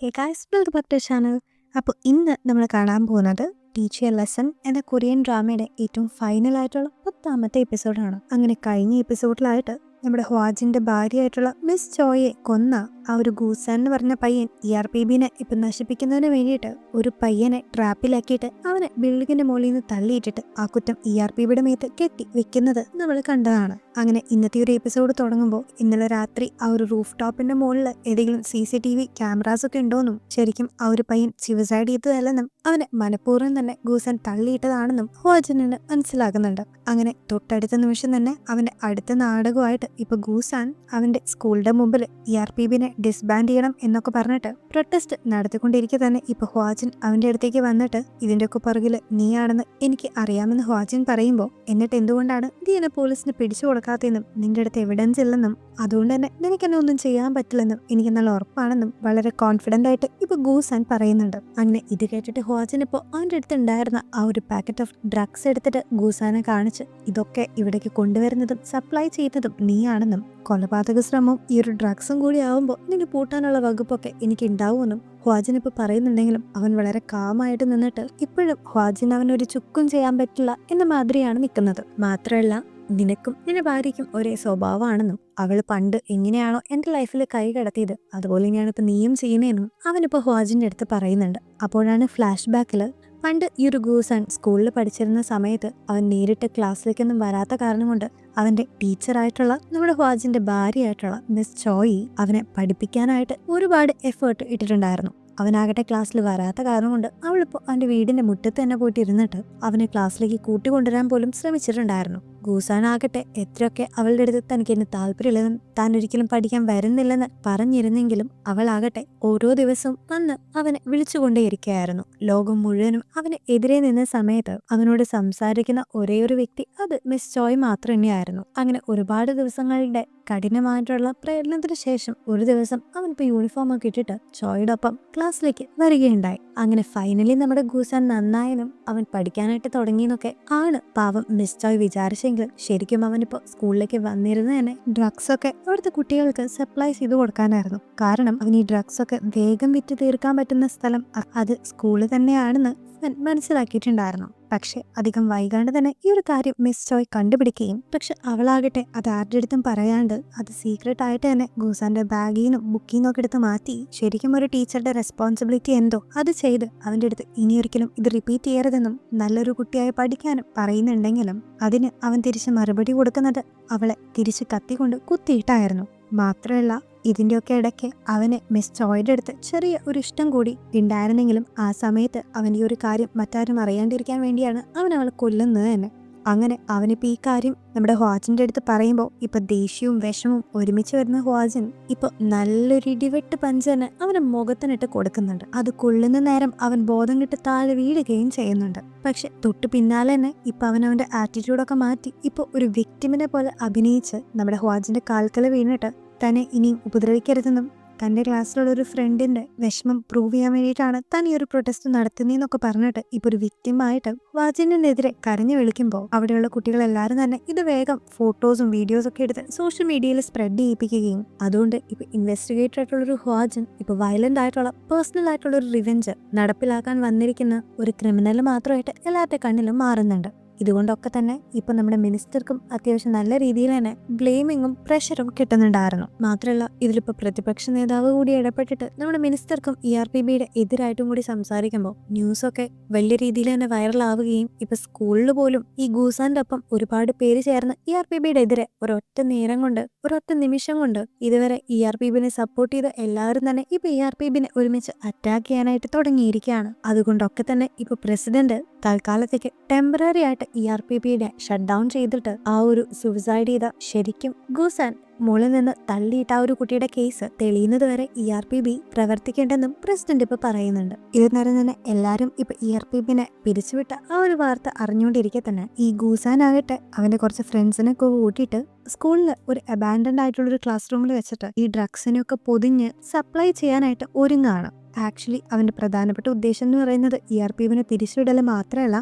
Hey guys, welcome back to channel. അപ്പോൾ ഇന്ന് നമ്മൾ കാണാൻ പോകുന്നത് ടീച്ച് എ ലെസൺ എന്ന കൊറിയൻ ഡ്രാമയുടെ ഏറ്റവും ഫൈനലായിട്ടുള്ള 10ാമത്തെ എപ്പിസോഡാണ്. അങ്ങനെ കഴിഞ്ഞ എപ്പിസോഡിലായിട്ട് നമ്മുടെ ഹ്വാജിൻ്റെ ഭാര്യയായിട്ടുള്ള മിസ് ചോയെ കൊന്ന ആ ഒരു ഗൂസാൻ എന്ന് പറഞ്ഞ പയ്യൻ ERPBനെ ഇപ്പം നശിപ്പിക്കുന്നതിന് വേണ്ടിയിട്ട് ഒരു പയ്യനെ ട്രാപ്പിലാക്കിയിട്ട് അവനെ ബിൽഡിങ്ങിന്റെ മുകളിൽ നിന്ന് തള്ളിയിട്ടിട്ട് ആ കുറ്റം ERPBയുടെ മേത്ത് കെട്ടി വെക്കുന്നത് നമ്മൾ കണ്ടതാണ്. അങ്ങനെ ഇന്നത്തെ ഒരു എപ്പിസോഡ് തുടങ്ങുമ്പോൾ ഇന്നലെ രാത്രി ആ ഒരു റൂഫ് ടോപ്പിന്റെ മുകളിൽ ഏതെങ്കിലും CCTV ക്യാമറാസ് ഒക്കെ ഉണ്ടോന്നും ശരിക്കും ആ ഒരു പയ്യൻ സ്യൂസൈഡ് ചെയ്തതല്ലെന്നും അവനെ മനഃപൂർവ്വം തന്നെ ഗൂസാൻ തള്ളിയിട്ടതാണെന്നും ഹ്വാജിന് മനസ്സിലാകുന്നുണ്ട്. അങ്ങനെ തൊട്ടടുത്ത നിമിഷം തന്നെ അവന്റെ അടുത്ത നാടകമായിട്ട് ഇപ്പൊ ഗൂസാൻ അവന്റെ സ്കൂളിന്റെ മുമ്പിൽ ERPBനെ ഡിസ്ബാൻഡ് ചെയ്യണം എന്നൊക്കെ പറഞ്ഞിട്ട് പ്രൊട്ടസ്റ്റ് നടത്തിക്കൊണ്ടിരിക്കെ തന്നെ ഇപ്പൊ ഹ്വാജിൻ അവന്റെ അടുത്തേക്ക് വന്നിട്ട് ഇതിന്റെ ഒക്കെ പുറകില് നീയാണെന്ന് എനിക്ക് അറിയാമെന്ന് ഹ്വാജിൻ പറയുമ്പോൾ എന്നിട്ട് എന്തുകൊണ്ടാണ് നീ എന്നെ പോലീസിന് പിടിച്ചു കൊടുക്കാത്തെന്നും നിന്റെ അടുത്ത് എവിഡൻസ് ഇല്ലെന്നും അതുകൊണ്ട് തന്നെ നിനക്കെന്നെ ഒന്നും ചെയ്യാൻ പറ്റില്ലെന്നും എനിക്ക് നല്ല ഉറപ്പാണെന്നും വളരെ കോൺഫിഡന്റ് ആയിട്ട് ഇപ്പൊ ഗൂസാൻ പറയുന്നുണ്ട്. അങ്ങനെ ഇത് കേട്ടിട്ട് ഹ്വാജിൻ ഇപ്പോൾ അവന്റെ അടുത്ത് ഉണ്ടായിരുന്ന ആ ഒരു പാക്കറ്റ് ഓഫ് ഡ്രഗ്സ് എടുത്തിട്ട് ഗൂസാനെ കാണിച്ച് ഇതൊക്കെ ഇവിടേക്ക് കൊണ്ടുവരുന്നതും സപ്ലൈ ചെയ്യുന്നതും നീയാണെന്നും കൊലപാതക ശ്രമവും ഈ ഒരു ഡ്രഗ്സും കൂടി ആവുമ്പോൾ നിന്നെ പൂട്ടാനുള്ള വകുപ്പൊക്കെ എനിക്ക് ഉണ്ടാവുമെന്നും ഹ്വാജിൻ ഇപ്പോൾ പറയുന്നുണ്ടെങ്കിലും അവൻ വളരെ കാമായിട്ട് നിന്നിട്ട് ഇപ്പോഴും ഹ്വാജിൻ അവനൊരു ചുക്കും ചെയ്യാൻ പറ്റില്ല എന്ന മാതിരിയാണ് നിൽക്കുന്നത്. മാത്രമല്ല നിനക്കും നിന്റെ ഭാര്യയ്ക്കും ഒരേ സ്വഭാവമാണെന്നും അവൾ പണ്ട് എങ്ങനെയാണോ എൻ്റെ ലൈഫിൽ കൈ കടത്തിയത് അതുപോലെ തന്നെയാണ് ഇപ്പം നീയും ചെയ്യുന്നതെന്നും അവനിപ്പോൾ ഹ്വാജിൻ്റെ അടുത്ത് പറയുന്നുണ്ട്. അപ്പോഴാണ് ഫ്ലാഷ് ബാക്കിൽ പണ്ട് ഈ ഒരു ഗൂസാൻ സ്കൂളിൽ പഠിച്ചിരുന്ന സമയത്ത് അവൻ നേരിട്ട് ക്ലാസ്സിലേക്കൊന്നും വരാത്ത കാരണം കൊണ്ട് അവൻ്റെ ടീച്ചറായിട്ടുള്ള നമ്മുടെ ഹ്വാജിൻ്റെ ഭാര്യയായിട്ടുള്ള മിസ് ചോയി അവനെ പഠിപ്പിക്കാനായിട്ട് ഒരുപാട് എഫേർട്ട് ഇട്ടിട്ടുണ്ടായിരുന്നു. അവനാകട്ടെ ക്ലാസ്സിൽ വരാത്ത കാരണം കൊണ്ട് അവളിപ്പോൾ അവൻ്റെ വീടിൻ്റെ മുറ്റത്ത് തന്നെ പോയിട്ട് ഇരുന്നിട്ട് അവനെ ക്ലാസ്സിലേക്ക് കൂട്ടിക്കൊണ്ടുവരാൻ പോലും ശ്രമിച്ചിട്ടുണ്ടായിരുന്നു. ഗൂസാനാകട്ടെ എത്രയൊക്കെ അവളുടെ അടുത്ത് തനിക്ക് എന്നെ താല്പര്യമില്ലെന്നും താൻ ഒരിക്കലും പഠിക്കാൻ വരുന്നില്ലെന്ന് പറഞ്ഞിരുന്നെങ്കിലും അവളാകട്ടെ ഓരോ ദിവസവും വന്ന് അവനെ വിളിച്ചുകൊണ്ടേയിരിക്കുകയായിരുന്നു. ലോകം മുഴുവനും അവന് എതിരെ നിന്ന സമയത്ത് അവനോട് സംസാരിക്കുന്ന ഒരേ ഒരു വ്യക്തി അത് മിസ് ചോയ് മാത്രം തന്നെയായിരുന്നു. അങ്ങനെ ഒരുപാട് ദിവസങ്ങളുടെ കഠിനമായിട്ടുള്ള പ്രയത്നത്തിന് ശേഷം ഒരു ദിവസം അവൻ ഇപ്പോൾ യൂണിഫോം ഒക്കെ ഇട്ടിട്ട് ചോയുടെ ഒപ്പം ക്ലാസ്സിലേക്ക് വരികയുണ്ടായി. അങ്ങനെ ഫൈനലി നമ്മുടെ ഗൂസാൻ നന്നായാലും അവൻ പഠിക്കാനായിട്ട് തുടങ്ങിയെന്നൊക്കെ ആണ് പാവം മിസ് ചോയ് വിചാരിച്ചെങ്കിലും ശരിക്കും അവനിപ്പോൾ സ്കൂളിലേക്ക് വന്നിരുന്നത് തന്നെ ഡ്രഗ്സ് ഒക്കെ അവിടുത്തെ കുട്ടികൾക്ക് സപ്ലൈ ചെയ്ത് കൊടുക്കാനായിരുന്നു. കാരണം അവൻ ഈ ഡ്രഗ്സ് ഒക്കെ വേഗം വിറ്റ് തീർക്കാൻ പറ്റുന്ന സ്ഥലം അത് സ്കൂള് തന്നെയാണെന്ന് അവൻ മനസ്സിലാക്കിയിട്ടുണ്ടായിരുന്നു. പക്ഷെ അധികം വൈകാണ്ട് തന്നെ ഈ ഒരു കാര്യം മിസ് ചോയ് കണ്ടുപിടിക്കുകയും പക്ഷെ അവളാകട്ടെ അത് ആരുടെ അടുത്തും പറയാണ്ട് അത് സീക്രട്ട് ആയിട്ട് തന്നെ ഗൂസാന്റെ ബാഗീന്നും ബുക്കിന്നും ഒക്കെ എടുത്ത് മാറ്റി ശരിക്കും ഒരു ടീച്ചറുടെ റെസ്പോൺസിബിലിറ്റി എന്തോ അത് ചെയ്ത് അവൻ്റെ അടുത്ത് ഇനിയൊരിക്കലും ഇത് റിപ്പീറ്റ് ചെയ്യരുതെന്നും നല്ലൊരു കുട്ടിയായി പഠിക്കാനും പറയുന്നുണ്ടെങ്കിലും അതിന് അവൻ തിരിച്ച് മറുപടി കൊടുക്കുന്നത് അവളെ തിരിച്ച് കത്തിക്കൊണ്ട് കുത്തിയിട്ടായിരുന്നു. മാത്രമല്ല ഇതിൻ്റെയൊക്കെ ഇടയ്ക്ക് അവന് മിസ് ചോയുടെ അടുത്ത് ചെറിയ ഒരു ഇഷ്ടം കൂടി ഉണ്ടായിരുന്നെങ്കിലും ആ സമയത്ത് അവൻ്റെ ഒരു കാര്യം മറ്റാരും അറിയാണ്ടിരിക്കാൻ വേണ്ടിയാണ് അവൻ അവളെ കൊല്ലുന്നത് തന്നെ. അങ്ങനെ അവനിപ്പോൾ ഈ കാര്യം നമ്മുടെ ഹ്വാജിൻ്റെ അടുത്ത് പറയുമ്പോൾ ഇപ്പൊ ദേഷ്യവും വിഷമവും ഒരുമിച്ച് വരുന്ന ഹ്വാജിൻ ഇപ്പൊ നല്ലൊരു ഇടിവെട്ട് പഞ്ച് തന്നെ അവന് മുഖത്തിനിട്ട് കൊടുക്കുന്നുണ്ട്. അത് കൊള്ളുന്ന നേരം അവൻ ബോധം കിട്ട് താഴെ വീഴുകയും ചെയ്യുന്നുണ്ട്. പക്ഷെ തൊട്ട് പിന്നാലെ തന്നെ ഇപ്പൊ അവനവന്റെ ആറ്റിറ്റ്യൂഡൊക്കെ മാറ്റി ഇപ്പൊ ഒരു വിക്ടിമിനെ പോലെ അഭിനയിച്ച് നമ്മുടെ ഹ്വാജിന്റെ കാൽക്കല് വീണിട്ട് തന്നെ ഇനിയും ഉപദ്രവിക്കരുതെന്നും തൻ്റെ ക്ലാസ്സിലുള്ള ഒരു ഫ്രണ്ടിന്റെ വിഷമം പ്രൂവ് ചെയ്യാൻ വേണ്ടിയിട്ടാണ് താൻ ഈ ഒരു പ്രൊട്ടസ്റ്റ് നടത്തുന്നതെന്നൊക്കെ പറഞ്ഞിട്ട് ഇപ്പൊ ഒരു വിക്ടിമായിട്ട് ഹ്വാജിനെതിരെ കരഞ്ഞു വിളിക്കുമ്പോൾ അവിടെയുള്ള കുട്ടികളെല്ലാവരും തന്നെ ഇത് വേഗം ഫോട്ടോസും വീഡിയോസും ഒക്കെ എടുത്ത് സോഷ്യൽ മീഡിയയിൽ സ്പ്രെഡ് ചെയ്യിപ്പിക്കുകയും അതുകൊണ്ട് ഇപ്പൊ ഇൻവെസ്റ്റിഗേറ്റർ ആയിട്ടുള്ളൊരു ഹ്വാജിൻ ഇപ്പൊ വയലന്റ് ആയിട്ടുള്ള പേഴ്സണൽ ആയിട്ടുള്ള ഒരു റിവെഞ്ച് നടപ്പിലാക്കാൻ വന്നിരിക്കുന്ന ഒരു ക്രിമിനൽ മാത്രമായിട്ട് എല്ലാവരുടെ കണ്ണിലും മാറുന്നുണ്ട്. ഇതുകൊണ്ടൊക്കെ തന്നെ ഇപ്പൊ നമ്മുടെ മിനിസ്റ്റർക്കും അത്യാവശ്യം നല്ല രീതിയിൽ തന്നെ ബ്ലെയിമിങ്ങും പ്രഷറും കിട്ടുന്നുണ്ടായിരുന്നു. മാത്രമല്ല ഇതിലിപ്പോ പ്രതിപക്ഷ നേതാവ് കൂടി ഇടപെട്ടിട്ട് നമ്മുടെ മിനിസ്റ്റർക്കും ERPBയുടെ എതിരായിട്ടും കൂടി സംസാരിക്കുമ്പോൾ ന്യൂസൊക്കെ വലിയ രീതിയിൽ തന്നെ വൈറലാവുകയും ഇപ്പൊ സ്കൂളിൽ പോലും ഈ ഗൂസാന്റെ ഒപ്പം ഒരുപാട് പേര് ചേർന്ന് ERPBയുടെ എതിരെ ഒരൊറ്റ നേരം കൊണ്ട് ഒരൊറ്റ നിമിഷം കൊണ്ട് ഇതുവരെ ERPBനെ സപ്പോർട്ട് ചെയ്ത എല്ലാവരും തന്നെ ഇപ്പൊ ERPBനെ ഒരുമിച്ച് അറ്റാക്ക് ചെയ്യാനായിട്ട് തുടങ്ങിയിരിക്കുകയാണ്. അതുകൊണ്ടൊക്കെ തന്നെ ഇപ്പൊ പ്രസിഡന്റ് തൽക്കാലത്തേക്ക് ടെമ്പററി ആയിട്ട് ERPBയുടെ ഷട്ട് ഡൗൺ ചെയ്തിട്ട് ആ ഒരു സൂസൈഡ് ചെയ്ത ശരിക്കും ഗൂസാൻ മുകളിൽ നിന്ന് തള്ളിയിട്ട ആ ഒരു കുട്ടിയുടെ കേസ് തെളിയുന്നത് വരെ ERPB പ്രവർത്തിക്കേണ്ടെന്നും പ്രസിഡന്റ് ഇപ്പൊ പറയുന്നുണ്ട്. ഇതിനേരം തന്നെ എല്ലാരും ഇപ്പൊ ERPBനെ പിരിച്ചുവിട്ട ആ ഒരു വാർത്ത അറിഞ്ഞുകൊണ്ടിരിക്കെ തന്നെ ഈ ഗൂസാനാകട്ടെ അവന്റെ കുറച്ച് ഫ്രണ്ട്സിനൊക്കെ കൂട്ടിയിട്ട് സ്കൂളിൽ ഒരു അബാൻഡൻഡ് ആയിട്ടുള്ള ഒരു ക്ലാസ് റൂമിൽ വെച്ചിട്ട് ഈ ഡ്രഗ്സിനെയൊക്കെ പൊതിഞ്ഞ് സപ്ലൈ ചെയ്യാനായിട്ട് ഒരുങ്ങാണ്. ആക്ച്വലി അവന്റെ പ്രധാനപ്പെട്ട ഉദ്ദേശം എന്ന് പറയുന്നത് ERPBനെ പിരിച്ചുവിടൽ മാത്രമല്ല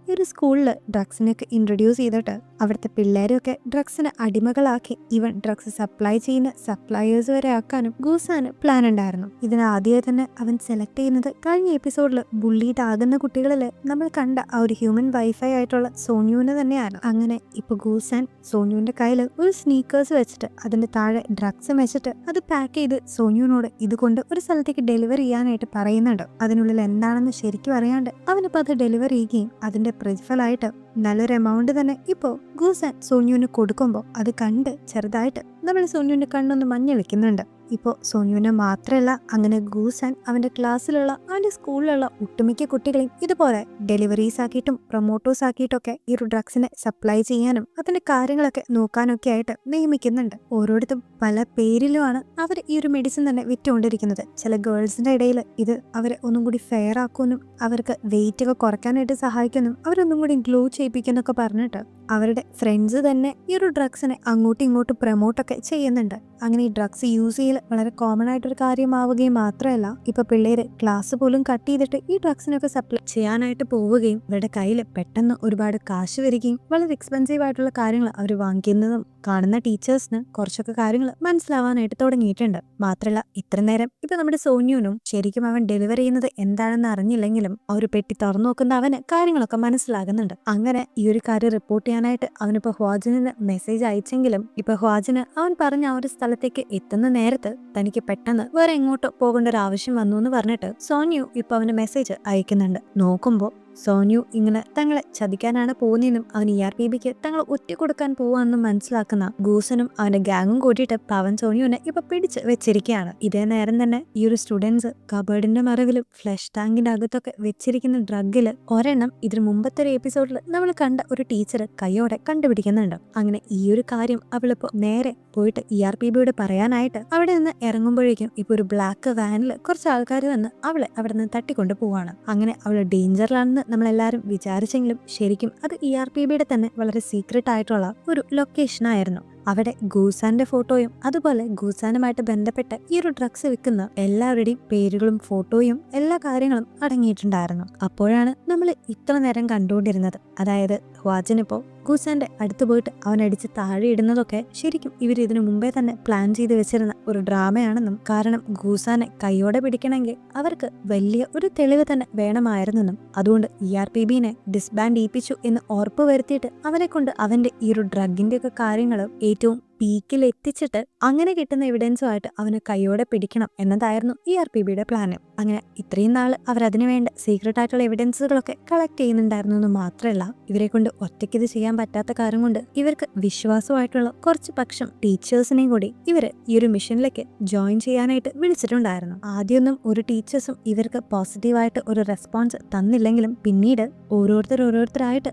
ഈ ഒരു സ്കൂളിൽ ഡ്രഗ്സിനൊക്കെ ഇൻട്രൊഡ്യൂസ് ചെയ്തിട്ട് അവിടുത്തെ പിള്ളേരെയൊക്കെ ഡ്രഗ്സിന് അടിമകളാക്കി ഈവൻ ഡ്രഗ്സ് സപ്ലൈ ചെയ്യുന്ന സപ്ലയേഴ്സ് വരെ ആക്കാനും ഗൂസാന് പ്ലാൻ ഉണ്ടായിരുന്നു. ഇതിനാദ്യമേ തന്നെ അവൻ സെലക്ട് ചെയ്യുന്നത് കഴിഞ്ഞ എപ്പിസോഡിൽ ബുള്ളീഡ് ആകുന്ന കുട്ടികളിൽ നമ്മൾ കണ്ട ആ ഒരു ഹ്യൂമൻ വൈഫൈ ആയിട്ടുള്ള സോന്യുവിനെ തന്നെയാണ്. അങ്ങനെ ഇപ്പൊ ഗൂസാൻ സോന്യുവിന്റെ കയ്യിൽ ഒരു സ്നീക്കേഴ്സ് വെച്ചിട്ട് അതിന്റെ താഴെ ഡ്രഗ്സ് വെച്ചിട്ട് അത് പാക്ക് ചെയ്ത് സോന്യുവിനോട് ഇതുകൊണ്ട് ഒരു സ്ഥലത്തേക്ക് ഡെലിവറി ചെയ്യാനായിട്ട് പറയുന്നുണ്ട്. അതിനുള്ളിൽ എന്താണെന്ന് ശരിക്കും അറിയാണ്ട് അവനിപ്പോൾ അത് ഡെലിവറി ചെയ്യുകയും അതിന്റെ പ്രതിഫലമായിട്ട് നല്ലൊരു എമൗണ്ട് തന്നെ ഇപ്പോൾ ഗൂസാൻ സോന്യുവിന് കൊടുക്കുമ്പോൾ അത് കണ്ട് ചെറുതായിട്ട് നമ്മൾ സോന്യുവിന്റെ കണ്ണൊന്ന് മഞ്ഞളിക്കുന്നുണ്ട്. ഇപ്പോൾ സോന്യുവിനെ മാത്രമല്ല, അങ്ങനെ ഗൂസാൻ അവന്റെ ക്ലാസ്സിലുള്ള അവന്റെ സ്കൂളിലുള്ള ഒട്ടുമിക്ക കുട്ടികളെയും ഇതുപോലെ ഡെലിവറീസ് ആക്കിയിട്ടും പ്രൊമോട്ടേഴ്സ് ആക്കിയിട്ടൊക്കെ ഈ ഒരു ഡ്രഗ്സിനെ സപ്ലൈ ചെയ്യാനും അതിന്റെ കാര്യങ്ങളൊക്കെ നോക്കാനൊക്കെ ആയിട്ട് നിയമിക്കുന്നുണ്ട്. ഓരോരുത്തും പല പേരിലുമാണ് അവർ ഈ ഒരു മെഡിസിൻ തന്നെ വിറ്റുകൊണ്ടിരിക്കുന്നത്. ചില ഗേൾസിന്റെ ഇടയിൽ ഇത് അവരെ ഒന്നും കൂടി ഫെയർ ആക്കുമെന്നും അവർക്ക് വെയിറ്റ് ഒക്കെ കുറയ്ക്കാനായിട്ട് സഹായിക്കുമെന്നും അവരൊന്നും കൂടി ഗ്ലോ ചെയ്യിപ്പിക്കുന്നൊക്കെ പറഞ്ഞിട്ട് അവരുടെ ഫ്രണ്ട്സ് തന്നെ ഈ ഒരു ഡ്രഗ്സിനെ അങ്ങോട്ടും ഇങ്ങോട്ടും പ്രൊമോട്ടൊക്കെ ചെയ്യുന്നുണ്ട്. അങ്ങനെ ഈ ഡ്രഗ്സ് യൂസ് ചെയ്യൽ വളരെ കോമൺ ആയിട്ടൊരു കാര്യമാവുകയും മാത്രമല്ല, ഇപ്പൊ പിള്ളേര് ക്ലാസ് പോലും കട്ട് ചെയ്തിട്ട് ഈ ഡ്രഗ്സിനൊക്കെ സപ്ലൈ ചെയ്യാനായിട്ട് പോവുകയും ഇവരുടെ കയ്യിൽ പെട്ടെന്ന് ഒരുപാട് കാശ് വരികയും വളരെ എക്സ്പെൻസീവ് ആയിട്ടുള്ള കാര്യങ്ങൾ അവർ വാങ്ങിക്കുന്നതും കാണുന്ന ടീച്ചേഴ്സിന് കുറച്ചൊക്കെ കാര്യങ്ങൾ മനസ്സിലാവാനായിട്ട് തുടങ്ങിയിട്ടുണ്ട്. മാത്രമല്ല, ഇത്ര നേരം ഇപ്പൊ നമ്മുടെ സോന്യുവിനും ശരിക്കും അവൻ ഡെലിവറി ചെയ്യുന്നത് എന്താണെന്ന് അറിഞ്ഞില്ലെങ്കിലും ആ ഒരു പെട്ടി തുറന്നു നോക്കുന്ന അവന് കാര്യങ്ങളൊക്കെ മനസ്സിലാകുന്നുണ്ട്. അങ്ങനെ ഈ ഒരു കാര്യം റിപ്പോർട്ട് ചെയ്യാനായിട്ട് അവനിപ്പോ ഹ്വാജിന് മെസ്സേജ് അയച്ചെങ്കിലും ഇപ്പൊ ഹ്വാജിന് അവൻ പറഞ്ഞ ആ ഒരു സ്ഥലത്തേക്ക് എത്തുന്ന നേരത്ത് തനിക്ക് പെട്ടെന്ന് വേറെ എങ്ങോട്ടോ പോകേണ്ട ഒരു ആവശ്യം വന്നു എന്ന് പറഞ്ഞിട്ട് സോന്യു ഇപ്പൊ അവന് മെസ്സേജ് അയക്കുന്നുണ്ട്. നോക്കുമ്പോ സോന്യു ഇങ്ങനെ തങ്ങളെ ചതിക്കാനാണ് പോകുന്നതെന്നും അവൻ ERPBക്ക് തങ്ങളെ ഒറ്റ കൊടുക്കാൻ പോവാണെന്നും മനസ്സിലാക്കുന്ന ഗൂസനും അവന്റെ ഗാങ്ങും കൂട്ടിയിട്ട് പവൻ സോന്യുവിനെ ഇപ്പൊ പിടിച്ച് വെച്ചിരിക്കുകയാണ്. ഇതേ നേരം തന്നെ ഈ ഒരു സ്റ്റുഡൻസ് കബേർഡിന്റെ മറവിലും ഫ്ലഷ് ടാങ്കിന്റെ അകത്തൊക്കെ വെച്ചിരിക്കുന്ന ഡ്രഗില് ഒരെണ്ണം ഇതിന് മുമ്പത്തെ ഒരു എപ്പിസോഡിൽ നമ്മൾ കണ്ട ഒരു ടീച്ചർ കൈയോടെ കണ്ടുപിടിക്കുന്നുണ്ട്. അങ്ങനെ ഈ ഒരു കാര്യം അവളിപ്പോ നേരെ പോയിട്ട് ERPBയോട് പറയാനായിട്ട് അവിടെ നിന്ന് ഇറങ്ങുമ്പോഴേക്കും ഇപ്പൊ ഒരു ബ്ലാക്ക് വാനിൽ കുറച്ച് ആൾക്കാർ വന്ന് അവളെ അവിടെ നിന്ന് തട്ടിക്കൊണ്ട് പോവാണ്. അങ്ങനെ അവള് ഡേഞ്ചറിലാണെന്ന് നമ്മളെല്ലാരും വിചാരിച്ചെങ്കിലും ശരിക്കും അത് ERPBയുടെ തന്നെ വളരെ സീക്രട്ട് ആയിട്ടുള്ള ഒരു ലൊക്കേഷൻ ആയിരുന്നു. അവിടെ ഗൂസാന്റെ ഫോട്ടോയും അതുപോലെ ഗൂസാനുമായിട്ട് ബന്ധപ്പെട്ട ഈ ഒരു ഡ്രഗ്സ് വിൽക്കുന്ന എല്ലാവരുടെയും പേരുകളും ഫോട്ടോയും എല്ലാ കാര്യങ്ങളും അടങ്ങിയിട്ടുണ്ടായിരുന്നു. അപ്പോഴാണ് നമ്മൾ ഇത്ര നേരം കണ്ടുകൊണ്ടിരുന്നത്, അതായത് ഹ്വാജിനിപ്പോ ഗൂസാന്റെ അടുത്ത് പോയിട്ട് അവനടിച്ച് താഴെ ഇടുന്നതൊക്കെ ശരിക്കും ഇവർ ഇതിനു മുമ്പേ തന്നെ പ്ലാൻ ചെയ്ത് വെച്ചിരുന്ന ഒരു ഡ്രാമയാണെന്നും, കാരണം ഗൂസാനെ കൈയോടെ പിടിക്കണമെങ്കിൽ അവർക്ക് വലിയ ഒരു തെളിവ് തന്നെ വേണമായിരുന്നെന്നും, അതുകൊണ്ട് ERPBനെ ഡിസ്ബാൻഡ് ചെയ്യിപ്പിച്ചു എന്ന് ഉറപ്പ് വരുത്തിയിട്ട് അവനെ കൊണ്ട് അവന്റെ ഈ ഒരു ഡ്രഗിന്റെ ഒക്കെ കാര്യങ്ങൾ ഏറ്റവും പീക്കിൽ എത്തിച്ചിട്ട് അങ്ങനെ കിട്ടുന്ന എവിഡൻസുമായിട്ട് അവനെ കൈയോടെ പിടിക്കണം എന്നതായിരുന്നു ERPBയുടെ പ്ലാന്. അങ്ങനെ ഇത്രയും നാള് അവരതിനു വേണ്ട സീക്രട്ട് ആയിട്ടുള്ള എവിഡൻസുകളൊക്കെ കളക്ട് ചെയ്യുന്നുണ്ടായിരുന്നു എന്ന് മാത്രമല്ല, ഇവരെ കൊണ്ട് ഒറ്റയ്ക്ക് ഇത് ചെയ്യാൻ പറ്റാത്ത കാര്യം കൊണ്ട് ഇവർക്ക് വിശ്വാസമായിട്ടുള്ള കുറച്ച് പക്ഷം ടീച്ചേഴ്സിനെയും കൂടി ഇവര് ഈ ഒരു മിഷനിലേക്ക് ജോയിൻ ചെയ്യാനായിട്ട് വിളിച്ചിട്ടുണ്ടായിരുന്നു. ആദ്യമൊന്നും ഒരു ടീച്ചേഴ്സും ഇവർക്ക് പോസിറ്റീവായിട്ട് ഒരു റെസ്പോൺസ് തന്നില്ലെങ്കിലും പിന്നീട് ഓരോരുത്തരായിട്ട്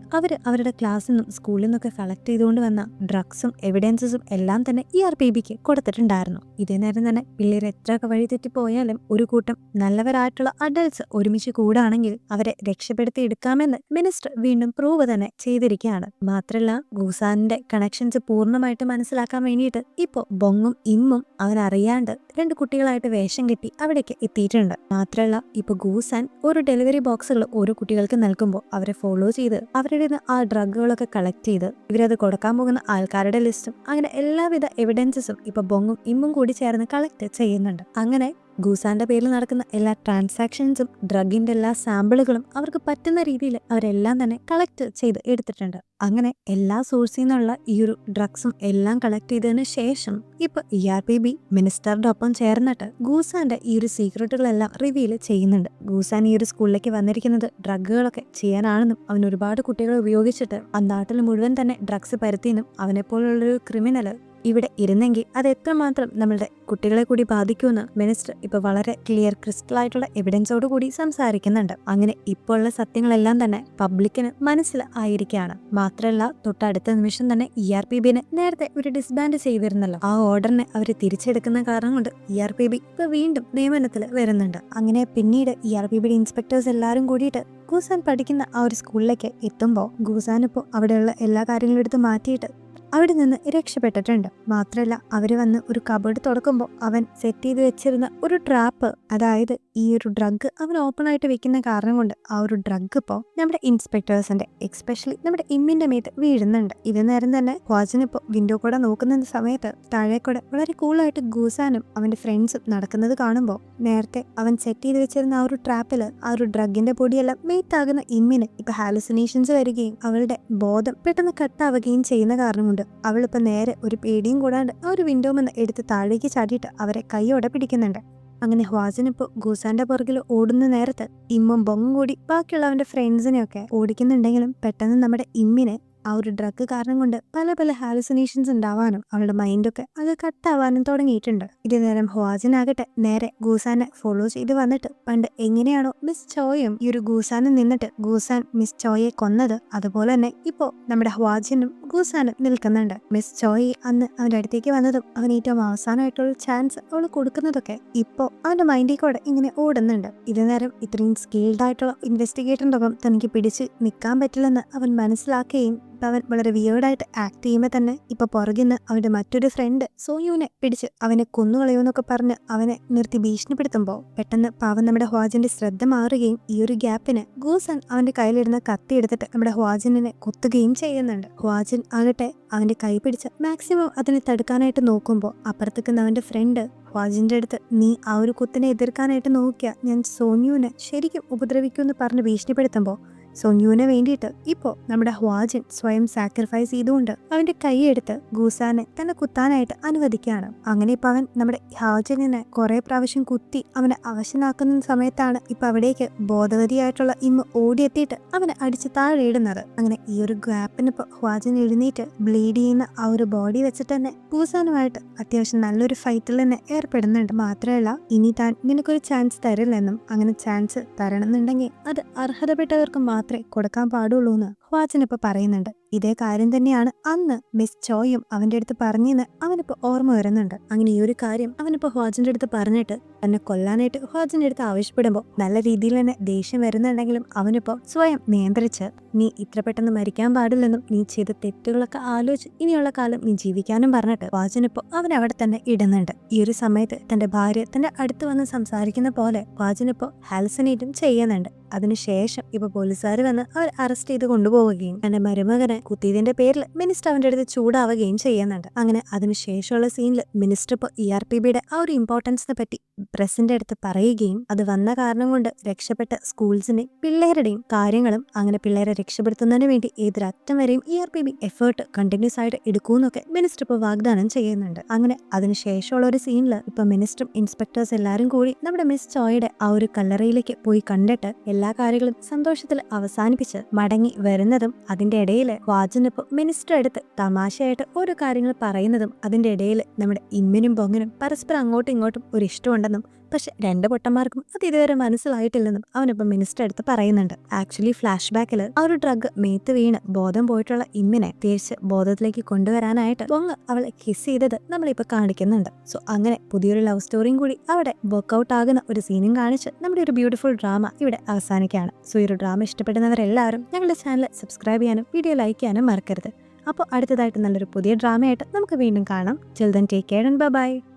അവരുടെ ക്ലാസ്സിൽ നിന്നും സ്കൂളിൽ നിന്നൊക്കെ കളക്ട് ചെയ്തുകൊണ്ട് വന്ന ഡ്രഗ്സും എവിഡൻസസും എല്ലാം തന്നെ ERPBക്ക് കൊടുത്തിട്ടുണ്ടായിരുന്നു. ഇതേ നേരം തന്നെ പിള്ളേർ എത്രയൊക്കെ വഴി തെറ്റിപ്പോയാലും ഒരു കൂട്ടം നല്ലവരായിട്ടുള്ള അഡൽട്സ് ഒരുമിച്ച് കൂടാണെങ്കിൽ അവരെ രക്ഷപ്പെടുത്തി എടുക്കാമെന്ന് മിനിസ്റ്റർ വീണ്ടും പ്രൂവ് തന്നെ ചെയ്തിരിക്കുകയാണ്. മാത്രല്ല, ഗൂസാന്റെ കണക്ഷൻസ് പൂർണ്ണമായിട്ട് മനസ്സിലാക്കാൻ വേണ്ടിയിട്ട് ഇപ്പോ ബൊങ്ങും ഇമ്മും അവനറിയാണ്ട് 2 കുട്ടികളായിട്ട് വേഷം കെട്ടി അവിടേക്ക് എത്തിയിട്ടുണ്ട്. മാത്രല്ല, ഇപ്പൊ ഗൂസാൻ ഒരു ഡെലിവറി ബോക്സുകൾ ഓരോ കുട്ടികൾക്ക് നൽകുമ്പോൾ അവരെ ഫോളോ ചെയ്ത് അവരുടെ ആ ഡ്രഗുകളൊക്കെ കളക്ട് ചെയ്ത് ഇവരത് കൊടുക്കാൻ പോകുന്ന ആൾക്കാരുടെ ലിസ്റ്റും അങ്ങനെ എല്ലാവിധ എവിഡൻസസും ഇപ്പൊ ബൊങ്ങും ഇമ്മും കൂടി ചേർന്ന് കളക്ട് ചെയ്യുന്നുണ്ട്. അങ്ങനെ ഗൂസാന്റെ പേരിൽ നടക്കുന്ന എല്ലാ ട്രാൻസാക്ഷൻസും ഡ്രഗിന്റെ എല്ലാ സാമ്പിളുകളും അവർക്ക് പറ്റുന്ന രീതിയിൽ അവരെല്ലാം തന്നെ കളക്ട് ചെയ്ത് എടുത്തിട്ടുണ്ട്. അങ്ങനെ എല്ലാ സോഴ്സിൽ നിന്നുള്ള ഈ ഒരു ഡ്രഗ്സും എല്ലാം കളക്ട് ചെയ്തതിന് ശേഷം ഇപ്പൊ ERPB മിനിസ്റ്ററുടെ ഒപ്പം ചേർന്നിട്ട് ഗൂസാന്റെ ഈ ഒരു സീക്രട്ടുകളെല്ലാം റിവീൽ ചെയ്യുന്നുണ്ട്. ഗൂസാൻ ഈ ഒരു സ്കൂളിലേക്ക് വന്നിരിക്കുന്നത് ഡ്രഗുകളൊക്കെ ചെയ്യാനാണെന്നും അവൻ ഒരുപാട് കുട്ടികളെ ഉപയോഗിച്ചിട്ട് ആ നാട്ടിൽ മുഴുവൻ തന്നെ ഡ്രഗ്സ് പരത്തിയെന്നും അവനെപ്പോലുള്ളൊരു ക്രിമിനല് ഇവിടെ ഇരുന്നെങ്കിൽ അത് എത്രമാത്രം നമ്മളുടെ കുട്ടികളെ കൂടി ബാധിക്കുമെന്ന് മിനിസ്റ്റർ ഇപ്പൊ വളരെ ക്ലിയർ ക്രിസ്റ്റലായിട്ടുള്ള എവിഡൻസോട് കൂടി സംസാരിക്കുന്നുണ്ട്. അങ്ങനെ ഇപ്പോൾ ഉള്ള സത്യങ്ങളെല്ലാം തന്നെ പബ്ലിക്കിന് മനസ്സിലായിരിക്കുകയാണ്. മാത്രമല്ല, തൊട്ടടുത്ത നിമിഷം തന്നെ ERPBനെ നേരത്തെ ഒരു ഡിസ്ബാൻഡ് ചെയ്തിരുന്നല്ലോ, ആ ഓർഡറിനെ അവർ തിരിച്ചെടുക്കുന്ന കാരണം കൊണ്ട് ERPB ഇപ്പൊ വീണ്ടും നിയമനത്തിൽ വരുന്നുണ്ട്. അങ്ങനെ പിന്നീട് ERPBയുടെ ഇൻസ്പെക്ടേഴ്സ് എല്ലാവരും കൂടിയിട്ട് ഗൂസാൻ പഠിക്കുന്ന ആ ഒരു സ്കൂളിലേക്ക് എത്തുമ്പോൾ ഗൂസാൻ ഇപ്പോൾ അവിടെയുള്ള എല്ലാ കാര്യങ്ങളും എടുത്ത് മാറ്റിയിട്ട് അവിടെ നിന്ന് രക്ഷപ്പെട്ടിട്ടുണ്ട്. മാത്രമല്ല അവർ വന്ന് ഒരു കബോർഡ് തുറക്കുമ്പോൾ അവൻ സെറ്റ് ചെയ്ത് വെച്ചിരുന്ന ഒരു ട്രാപ്പ്, അതായത് ഈ ഒരു ഡ്രഗ് അവൻ ഓപ്പൺ ആയിട്ട് വെക്കുന്ന കാരണം കൊണ്ട് ആ ഒരു ഡ്രഗ് ഇപ്പോൾ നമ്മുടെ ഇൻസ്പെക്ടേഴ്സിന്റെ എക്സ്പെഷ്യലി നമ്മുടെ ഇമ്മിന്റെ മേത്ത് വീഴുന്നുണ്ട്. ഇത് നേരം തന്നെ ഹ്വാജിൻ ഇപ്പോൾ വിൻഡോ കൂടെ നോക്കുന്ന സമയത്ത് താഴെ കൂടെ വളരെ കൂളായിട്ട് ഗൂസാനും അവന്റെ ഫ്രണ്ട്സും നടക്കുന്നത് കാണുമ്പോൾ നേരത്തെ അവൻ സെറ്റ് ചെയ്ത് വെച്ചിരുന്ന ആ ഒരു ട്രാപ്പിൽ ആ ഒരു ഡ്രഗിന്റെ പൊടിയെല്ലാം മേത്താകുന്ന ഇമ്മിന് ഇപ്പൊ ഹാലുസിനേഷൻസ് വരികയും അവളുടെ ബോധം പെട്ടെന്ന് കട്ടാവുകയും ചെയ്യുന്ന കാരണം കൊണ്ട് അവളിപ്പോ നേരെ ഒരു പേടിയും കൂടാണ്ട് ആ ഒരു വിൻഡോമെന്ന് എടുത്ത് താഴേക്ക് ചാടിയിട്ട് അവരെ കൈയോടെ പിടിക്കുന്നുണ്ട്. അങ്ങനെ ഹ്വാജിൻ ഇപ്പോൾ ഗൂസാന്റെ പുറകിൽ ഓടുന്ന നേരത്ത് ഇമ്മും ബൊങ്ങും കൂടി ബാക്കിയുള്ളവന്റെ ഫ്രണ്ട്സിനെയൊക്കെ ഓടിക്കുന്നുണ്ടെങ്കിലും പെട്ടെന്ന് നമ്മുടെ ഇമ്മിനെ ആ ഒരു ഡ്രഗ് കാരണം കൊണ്ട് പല പല ഹാലുസിനേഷൻസ് ഉണ്ടാവാനും അവളുടെ മൈൻഡൊക്കെ അത് കട്ടാവാനും തുടങ്ങിയിട്ടുണ്ട്. ഇത് നേരം ഹ്വാജിനാകട്ടെ നേരെ ഗൂസാനെ ഫോളോ ചെയ്ത് വന്നിട്ട് പണ്ട് എങ്ങനെയാണോ മിസ് ചോയും ഈ ഒരു ഗൂസാനും നിന്നിട്ട് ഗൂസാൻ മിസ് ചോയെ കൊന്നത്, അതുപോലെ തന്നെ ഇപ്പോ നമ്മുടെ ഹ്വാജിനും ഗൂസാനും നിൽക്കുന്നുണ്ട്. മിസ് ചോയി അന്ന് അവന്റെ അടുത്തേക്ക് വന്നതും അവൻ ഏറ്റവും അവസാനമായിട്ടുള്ള ചാൻസ് അവൾ കൊടുക്കുന്നതൊക്കെ ഇപ്പോ അവന്റെ മൈൻഡിൽ കൂടെ ഇങ്ങനെ ഓടുന്നുണ്ട്. ഇത് നേരം ഇത്രയും സ്കിൽഡ് ആയിട്ടുള്ള ഇൻവെസ്റ്റിഗേറ്ററിന്റെ ഒപ്പം തനിക്ക് പിടിച്ച് നിൽക്കാൻ പറ്റില്ലെന്ന് അവൻ മനസ്സിലാക്കുകയും അവൻ വളരെ വിയേർഡായിട്ട് ആക്ട് ചെയ്യുമ്പോൾ തന്നെ ഇപ്പൊ പുറകിന്ന് അവന്റെ മറ്റൊരു ഫ്രണ്ട് സോയുവിനെ പിടിച്ച് അവനെ കൊന്നുകളയുമെന്നൊക്കെ പറഞ്ഞ് അവനെ നിർത്തി ഭീഷണിപ്പെടുത്തുമ്പോൾ പെട്ടെന്ന് പാവം നമ്മുടെ ഹ്വാജിന്റെ ശ്രദ്ധ മാറുകയും ഈ ഒരു ഗ്യാപ്പിന് ഗൂസൻ അവന്റെ കയ്യിലിരുന്ന കത്തി എടുത്തിട്ട് നമ്മുടെ ഹ്വാജിനെ കുത്തുകയും ചെയ്യുന്നുണ്ട്. ഹ്വാജിൻ ആകട്ടെ അവന്റെ കൈ പിടിച്ച് മാക്സിമം അതിനെ തടുക്കാനായിട്ട് നോക്കുമ്പോൾ അപ്പുറത്തേക്ക് അവന്റെ ഫ്രണ്ട് ഹ്വാജിന്റെ അടുത്ത് നീ ആ ഒരു കുത്തിനെ എതിർക്കാനായിട്ട് നോക്കിയാ ഞാൻ സോന്യുവിനെ ശരിക്കും ഉപദ്രവിക്കുമെന്ന് പറഞ്ഞ് ഭീഷണിപ്പെടുത്തുമ്പോൾ സോന്യുവിനെ വേണ്ടിയിട്ട് ഇപ്പോൾ നമ്മുടെ ഹ്വാജിൻ സ്വയം സാക്രിഫൈസ് ചെയ്തുകൊണ്ട് അവന്റെ കൈയെടുത്ത് ഗൂസാനെ തന്നെ കുത്താനായിട്ട് അനുവദിക്കുകയാണ്. അങ്ങനെ ഇപ്പൊ അവൻ നമ്മുടെ ഹ്വാജിനെ കുറെ പ്രാവശ്യം കുത്തി അവനെ അവശനാക്കുന്ന സമയത്താണ് ഇപ്പൊ അവിടേക്ക് ബോധവതിയായിട്ടുള്ള ഇമ്മ ഓടിയെത്തിയിട്ട് അവനെ അടിച്ച് താഴെ ഇടുന്നത്. അങ്ങനെ ഈ ഒരു ഗ്യാപ്പിന് ഇപ്പൊ ഹ്വാജിൻ എഴുന്നേറ്റ് ബ്ലീഡ് ചെയ്യുന്ന ആ ഒരു ബോഡി വെച്ചിട്ട് തന്നെ ഗൂസാനുമായിട്ട് അത്യാവശ്യം നല്ലൊരു ഫൈറ്റിൽ തന്നെ ഏർപ്പെടുന്നുണ്ട്. മാത്രമല്ല ഇനി താൻ നിനക്കൊരു ചാൻസ് തരില്ലെന്നും അങ്ങനെ ചാൻസ് തരണമെന്നുണ്ടെങ്കിൽ അത് അർഹതപ്പെട്ടവർക്ക് മാത്രമേ കൊടുക്കാൻ പാടുള്ളൂ എന്ന് ഹ്വാജിൻ ഇപ്പൊ പറയുന്നുണ്ട്. ഇതേ കാര്യം തന്നെയാണ് അന്ന് മിസ് ചോയും അവന്റെ അടുത്ത് പറഞ്ഞെന്ന് അവനിപ്പോ ഓർമ്മ വരുന്നുണ്ട്. അങ്ങനെ ഈ ഒരു കാര്യം അവനിപ്പോ ഹ്വാജിന്റെ അടുത്ത് പറഞ്ഞിട്ട് തന്നെ കൊല്ലാനായിട്ട് ഹ്വാജിന്റെ അടുത്ത് ആവശ്യപ്പെടുമ്പോൾ നല്ല രീതിയിൽ തന്നെ ദേഷ്യം വരുന്നുണ്ടെങ്കിലും അവനിപ്പോ സ്വയം നിയന്ത്രിച്ച് നീ ഇത്ര പെട്ടെന്ന് മരിക്കാൻ പാടില്ലെന്നും നീ ചെയ്ത തെറ്റുകളൊക്കെ ആലോചിച്ച് ഇനിയുള്ള കാലം നീ ജീവിക്കാനും പറഞ്ഞിട്ട് ഹ്വാജിനിപ്പോ അവൻ അവിടെ തന്നെ ഇടുന്നുണ്ട്. ഈ ഒരു സമയത്ത് തന്റെ ഭാര്യ തന്റെ അടുത്ത് വന്ന് സംസാരിക്കുന്ന പോലെ ഹ്വാജിനിപ്പോ ഹാലുസിനേറ്റും ചെയ്യുന്നുണ്ട്. അതിനുശേഷം ഇപ്പൊ പോലീസുകാർ വന്ന് അവർ അറസ്റ്റ് ചെയ്ത് കൊണ്ടുപോവുകയും തന്റെ മരുമകനെ കുത്തിയതിന്റെ പേരിൽ മിനിസ്റ്റർ അവന്റെ അടുത്ത് ചൂടാവുകയും ചെയ്യുന്നുണ്ട്. അങ്ങനെ അതിനുശേഷമുള്ള സീനിൽ മിനിസ്റ്റർ ഇപ്പോൾ ERPBയുടെ ആ ഒരു ഇമ്പോർട്ടൻസിനെ പറ്റി പ്രസിന്റെ അടുത്ത് പറയുകയും അത് വന്ന കാരണം കൊണ്ട് രക്ഷപ്പെട്ട സ്കൂൾസിന്റെ പിള്ളേരുടെയും കാര്യങ്ങളും അങ്ങനെ പിള്ളേരെ രക്ഷപ്പെടുത്തുന്നതിന് വേണ്ടി ഏതൊരറ്റം വരെയും ERPB എഫേർട്ട് കണ്ടിന്യൂസ് ആയിട്ട് എടുക്കൂന്നൊക്കെ മിനിസ്റ്റർ ഇപ്പോൾ വാഗ്ദാനം ചെയ്യുന്നുണ്ട്. അങ്ങനെ അതിനുശേഷമുള്ള ഒരു സീനിൽ ഇപ്പൊ മിനിസ്റ്ററും ഇൻസ്പെക്ടേഴ്സ് എല്ലാവരും കൂടി നമ്മുടെ മിസ് ചോയുടെ ആ ഒരു കല്ലറയിലേക്ക് പോയി കണ്ടിട്ട് എല്ലാ കാര്യങ്ങളും സന്തോഷത്തിൽ അവസാനിപ്പിച്ച് മടങ്ങി വരുന്നതും അതിന്റെ ഇടയിൽ ഹ്വാജിനിപ്പോ മിനിസ്റ്റർ അടുത്ത് തമാശയായിട്ട് ഓരോ കാര്യങ്ങൾ പറയുന്നതും അതിന്റെ ഇടയിൽ നമ്മുടെ ഇമ്മിനും ബൊങ്ങിനും പരസ്പരം അങ്ങോട്ടും ഇങ്ങോട്ടും ഒരു ഇഷ്ടമുണ്ടെന്നും പക്ഷെ രണ്ട് പൊട്ടന്മാർക്കും അത് ഇതുവരെ മനസ്സിലായിട്ടില്ലെന്നും അവനിപ്പം മിനിസ്റ്റർ അടുത്ത് പറയുന്നുണ്ട്. ആക്ച്വലി ഫ്ലാഷ് ബാക്കിൽ ആ ഒരു ഡ്രഗ് മേത്ത് വീണ് ബോധം പോയിട്ടുള്ള ഇമ്മിനെ തിരിച്ച് ബോധത്തിലേക്ക് കൊണ്ടുവരാനായിട്ട് ബൊങ് അവളെ കിസ് ചെയ്തത് നമ്മളിപ്പോ കാണിക്കുന്നുണ്ട്. സോ അങ്ങനെ പുതിയൊരു ലവ് സ്റ്റോറിയും കൂടി അവിടെ വർക്ക്ഔട്ട് ആകുന്ന ഒരു സീനും കാണിച്ച് നമ്മുടെ ഒരു ബ്യൂട്ടിഫുൾ ഡ്രാമ ഇവിടെ അവസാനിക്കുകയാണ്. സോ ഈ ഒരു ഡ്രാമ ഇഷ്ടപ്പെടുന്നവരെല്ലാവരും ഞങ്ങളുടെ ചാനൽ സബ്സ്ക്രൈബ് ചെയ്യാനും വീഡിയോ ലൈക്ക് ചെയ്യാനും മറക്കരുത്. അപ്പോൾ അടുത്തതായിട്ട് നല്ലൊരു പുതിയ ഡ്രാമയായിട്ട് നമുക്ക് വീണ്ടും കാണാം. Till then, take care and bye bye.